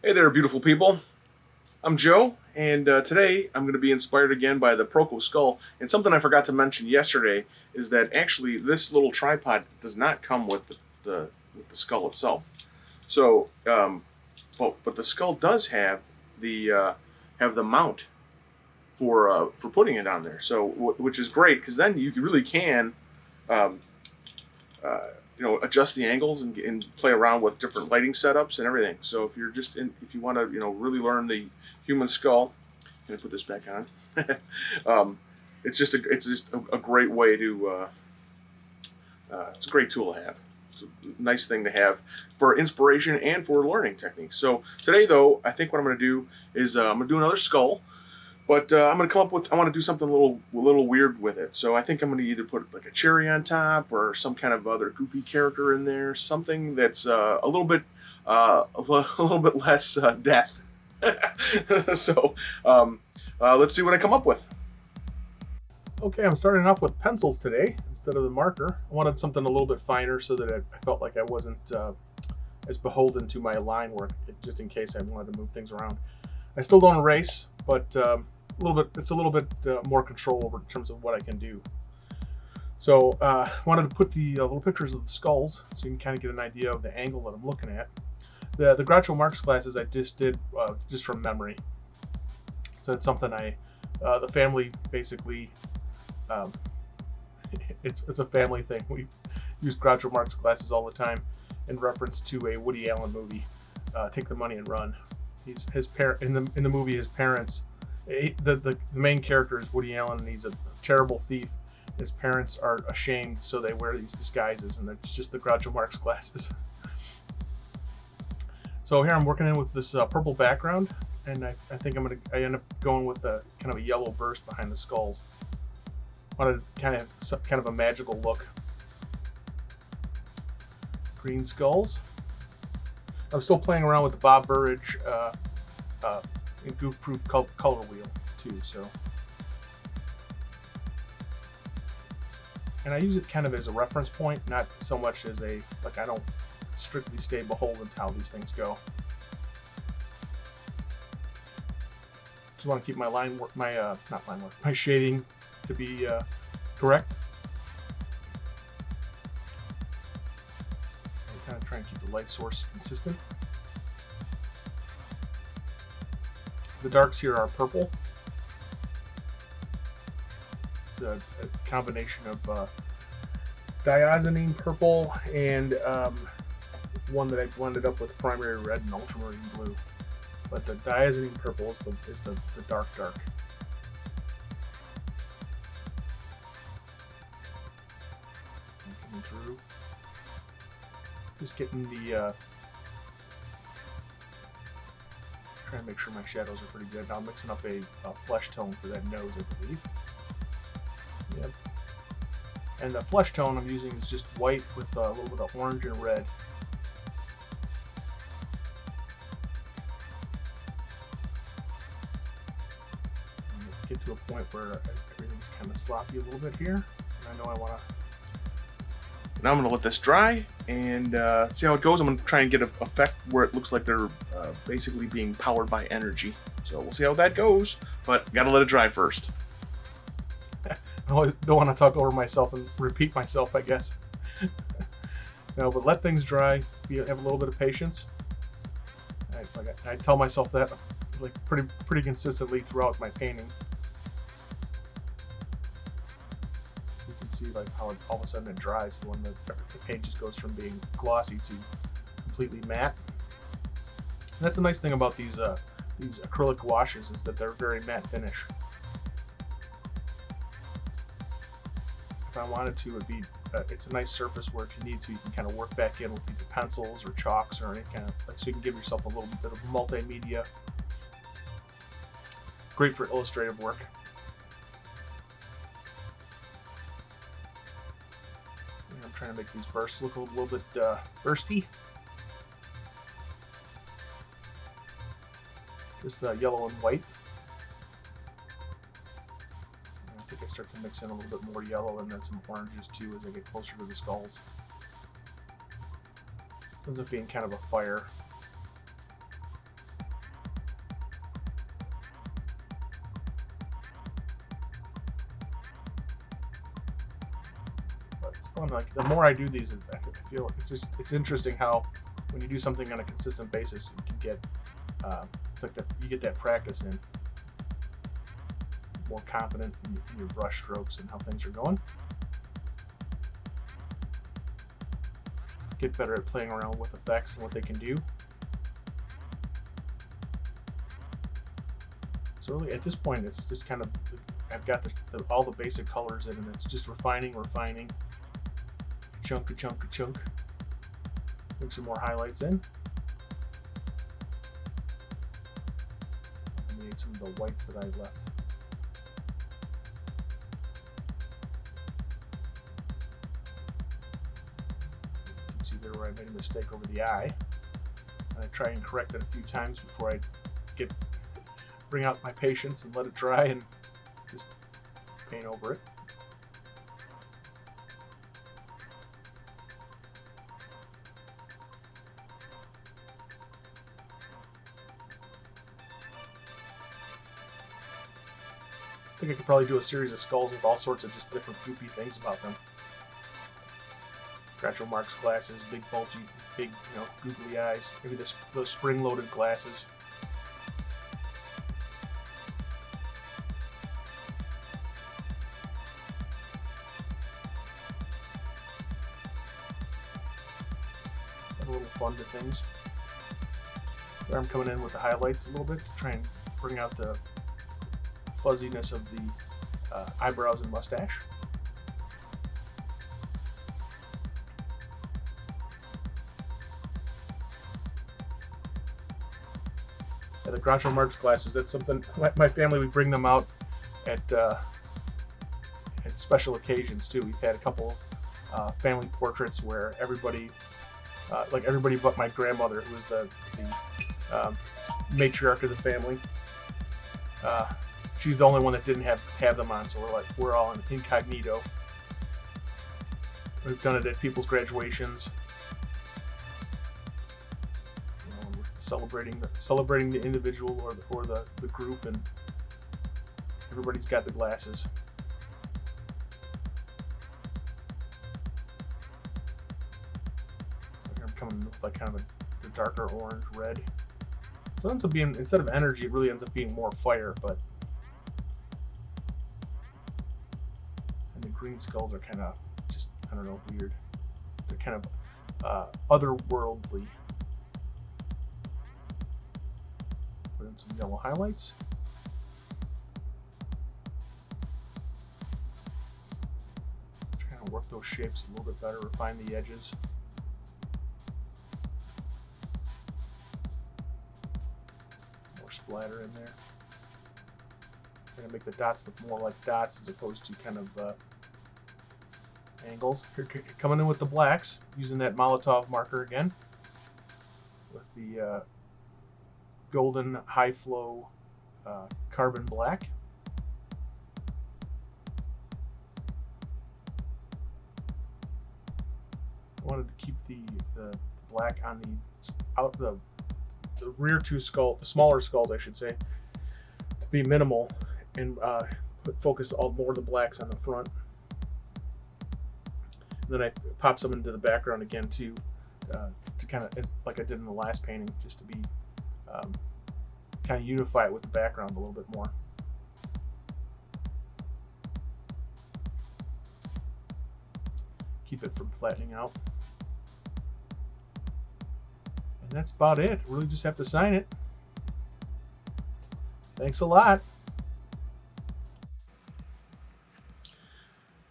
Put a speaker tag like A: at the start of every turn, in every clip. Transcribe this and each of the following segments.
A: Hey there, beautiful people. I'm Joe, and today I'm going to be inspired again by the Proco Skull. And something I forgot to mention yesterday is that actually this little tripod does not come with the skull itself. So, but the skull does have the mount for putting it on there. So, which is great because then you really can um, uh, adjust the angles and play around with different lighting setups and everything. So if you want to really learn the human skull, I'm gonna put this back on. um, it's just a great way to it's a great tool to have. It's a nice thing to have for inspiration and for learning techniques. So today though, I think what I'm going to do is I'm going to do another skull, but I'm gonna come up with. I want to do something a little weird with it. So I think I'm gonna either put like a cherry on top or some kind of other goofy character in there. Something that's a little bit less death. so let's see what I come up with. Okay, I'm starting off with pencils today instead of the marker. I wanted something a little bit finer so that I felt like I wasn't as beholden to my line work, just in case I wanted to move things around. I still don't erase, but a little bit. It's a little bit more control over in terms of what I can do. So wanted to put the little pictures of the skulls so you can kind of get an idea of the angle that I'm looking at. The Groucho Marx classes I just did just from memory. So it's something the family basically um, it's a family thing. We use Groucho Marx classes all the time in reference to a Woody Allen movie, Take the Money and Run. His parent in the movie. His parents, the main character is Woody Allen, and he's a terrible thief. His parents are ashamed, so they wear these disguises, and it's just the Groucho Marx glasses. So here I'm working in with this purple background, and I think I end up going with a kind of a yellow burst behind the skulls. Wanted kind of a magical look. Green skulls. I'm still playing around with the Bob Burridge goof-proof color wheel too. So, and I use it kind of as a reference point, not so much as I don't strictly stay beholden to how these things go. Just want to keep my line work, not line work, my shading to be correct. And kind of try and keep the light source consistent. The darks here are purple. It's a combination of diazonine purple and one that I blended up with primary red and ultramarine blue. But the diazonine purple is the dark. Coming through. Just getting the trying to make sure my shadows are pretty good. Now I'm mixing up a flesh tone for that nose, I believe. Yep. And the flesh tone I'm using is just white with a little bit of orange and red. Get to a point where everything's kind of sloppy a little bit here. And I know I want to. Now I'm going to let this dry and see how it goes. I'm going to try and get an effect where it looks like they're basically being powered by energy. So we'll see how that goes, but got to let it dry first. I don't want to talk over myself and repeat myself, I guess. No, but let things dry. Have a little bit of patience. I tell myself that like pretty consistently throughout my painting. See like how all of a sudden it dries when the paint just goes from being glossy to completely matte. And that's the nice thing about these acrylic gouaches is that they're very matte finish. If I wanted to, it's a nice surface where if you need to, you can kind of work back in with either pencils or chalks or any kind of so you can give yourself a little bit of multimedia. Great for illustrative work. Trying to make these bursts look a little bit bursty. Just yellow and white. And I think I start to mix in a little bit more yellow and then some oranges too as I get closer to the skulls. Ends up being kind of a fire.
B: but it's fun. Like the more I do these, I feel it's interesting how when you do something on a consistent basis, you can get it's like you get that practice in, more confident in your brush strokes and how things are going. Get better at playing around with effects and what they can do. So really, at this point, it's just kind of, I've got all the basic colors in, and it's just refining, chunk. Put some more highlights in. Eliminate some of the whites that I've left. You can see there where I made a mistake over the eye. And I try and correct it a few times before I bring out my patience and let it dry and just paint over it. I think I could probably do a series of skulls with all sorts of just different goofy things about them. Groucho Marx glasses, big bulgy, big, googly eyes. Maybe those spring-loaded glasses. A little fun to things. There I'm coming in with the highlights a little bit to try and bring out the fuzziness of the eyebrows and mustache. Yeah, the Groucho Marx glasses, that's something, my family, we bring them out at special occasions too. We've had a couple family portraits where everybody but my grandmother, who was the matriarch of the family, she's the only one that didn't have them on, so we're all in incognito. We've done it at people's graduations, celebrating the individual or the group, and everybody's got the glasses. So here I'm coming with like kind of the darker orange red. So it ends up being, instead of energy, it really ends up being more fire, but green skulls are kind of just, I don't know, weird. They're kind of otherworldly. Put in some yellow highlights. Trying to work those shapes a little bit better, refine the edges. More splatter in there. Trying to make the dots look more like dots as opposed to kind of angles. Here, coming in with the blacks, using that Molotov marker again with the golden high flow carbon black. I wanted to keep the black on the rear two the smaller skulls, I should say, to be minimal, and focus more of the blacks on the front. Then I pop some into the background again to kind of, like I did in the last painting, just to be kind of unify it with the background a little bit more. Keep it from flattening out. And that's about it. Really just have to sign it. Thanks a lot.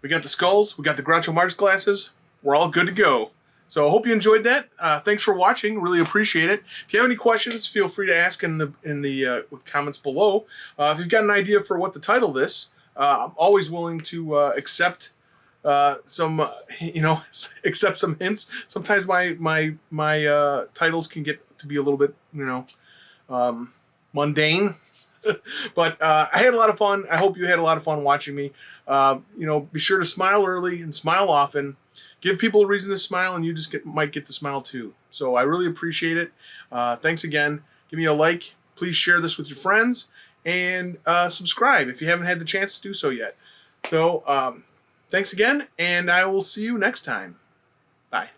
A: We got the skulls, we got the Groucho Marx glasses, we're all good to go. So I hope you enjoyed that. Thanks for watching, really appreciate it. If you have any questions, feel free to ask in the comments below. If you've got an idea for what to title this, I'm always willing to accept some hints. Sometimes my titles can get to be a little bit mundane. But I had a lot of fun. I hope you had a lot of fun watching me. Be sure to smile early and smile often. Give people a reason to smile, and you just might get to smile too. So I really appreciate it. Thanks again. Give me a like. Please share this with your friends, and subscribe if you haven't had the chance to do so yet. So thanks again, and I will see you next time. Bye.